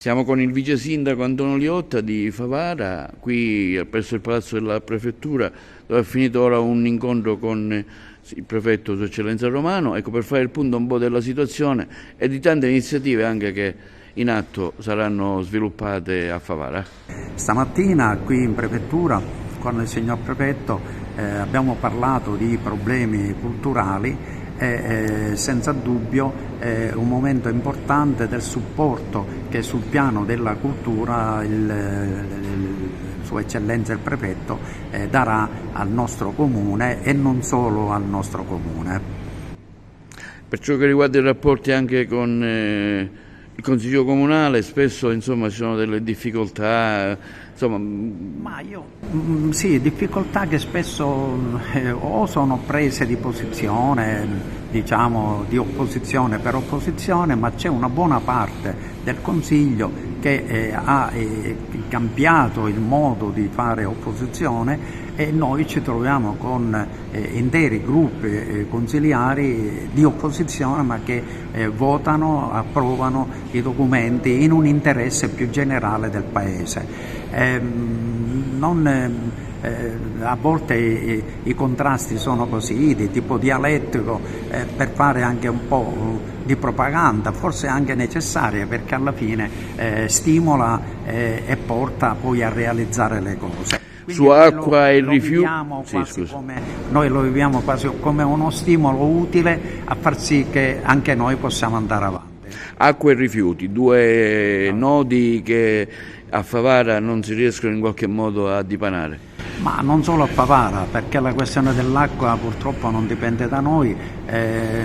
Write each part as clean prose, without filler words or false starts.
Siamo con il vice sindaco Antonio Liotta di Favara, qui presso il palazzo della prefettura, dove è finito ora un incontro con il prefetto Sua Eccellenza Romano, ecco, per fare il punto un po' della situazione e di tante iniziative anche che in atto saranno sviluppate a Favara. Stamattina qui in prefettura con il signor prefetto abbiamo parlato di problemi culturali e senza dubbio un momento importante del supporto che sul piano della cultura Sua Eccellenza il Prefetto darà al nostro comune e non solo al nostro comune. Per ciò che riguarda i rapporti anche con il Consiglio Comunale, spesso insomma ci sono delle difficoltà, insomma. Sì, difficoltà che spesso o sono prese di posizione, diciamo di opposizione per opposizione, ma c'è una buona parte del Consiglio che ha cambiato il modo di fare opposizione e noi ci troviamo con interi gruppi consiliari di opposizione ma che votano, approvano i documenti in un interesse più generale del Paese. A volte i contrasti sono così, di tipo dialettico, per fare anche un po' di propaganda, forse anche necessaria, perché alla fine stimola e porta poi a realizzare le cose. Su acqua e rifiuti, noi lo viviamo quasi come uno stimolo utile a far sì che anche noi possiamo andare avanti. Acqua e rifiuti, due nodi che a Favara non si riescono in qualche modo a dipanare. Ma non solo a Favara, perché la questione dell'acqua purtroppo non dipende da noi.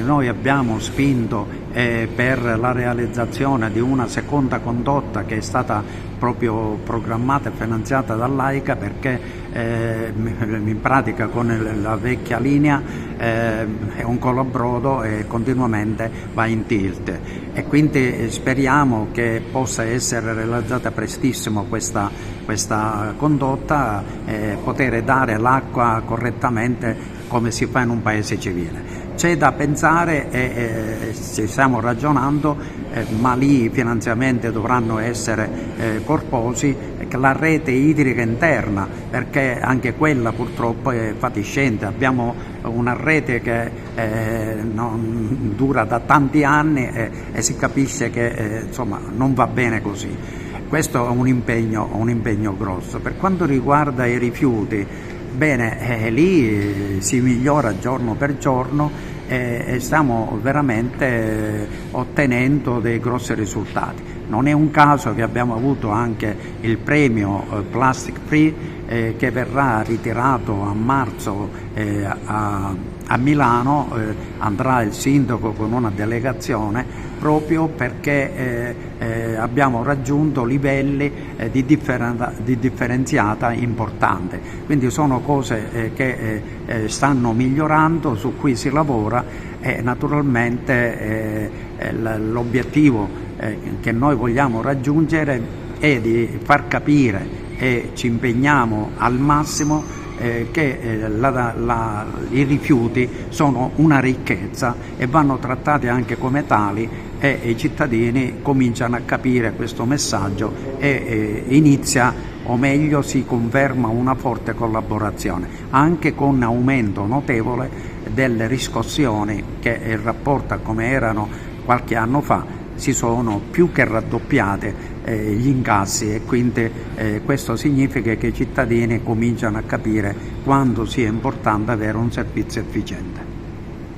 Noi abbiamo spinto per la realizzazione di una seconda condotta che è stata proprio programmata e finanziata dall'AICA, perché in pratica con la vecchia linea è un colabrodo e continuamente va in tilt, e quindi speriamo che possa essere realizzata prestissimo questa condotta, poter dare l'acqua correttamente come si fa in un paese civile. C'è da pensare e ci stiamo ragionando, ma lì i finanziamenti dovranno essere corposi, la rete idrica interna, perché anche quella purtroppo è fatiscente. Abbiamo una rete che non dura da tanti anni e si capisce che insomma non va bene così. Questo è un impegno grosso. Per quanto riguarda i rifiuti, bene, lì si migliora giorno per giorno e stiamo veramente ottenendo dei grossi risultati. Non è un caso che abbiamo avuto anche il premio Plastic Free che verrà ritirato a marzo a Milano. Andrà il sindaco con una delegazione proprio perché abbiamo raggiunto livelli di differenziata importante. Quindi sono cose che stanno migliorando, su cui si lavora, e naturalmente l'obiettivo che noi vogliamo raggiungere è di far capire, e ci impegniamo al massimo, che i rifiuti sono una ricchezza e vanno trattati anche come tali, e i cittadini cominciano a capire questo messaggio e inizia, o meglio si conferma, una forte collaborazione, anche con aumento notevole delle riscossioni che, in rapporto a come erano qualche anno fa, si sono più che raddoppiate gli incassi, e quindi questo significa che i cittadini cominciano a capire quanto sia importante avere un servizio efficiente.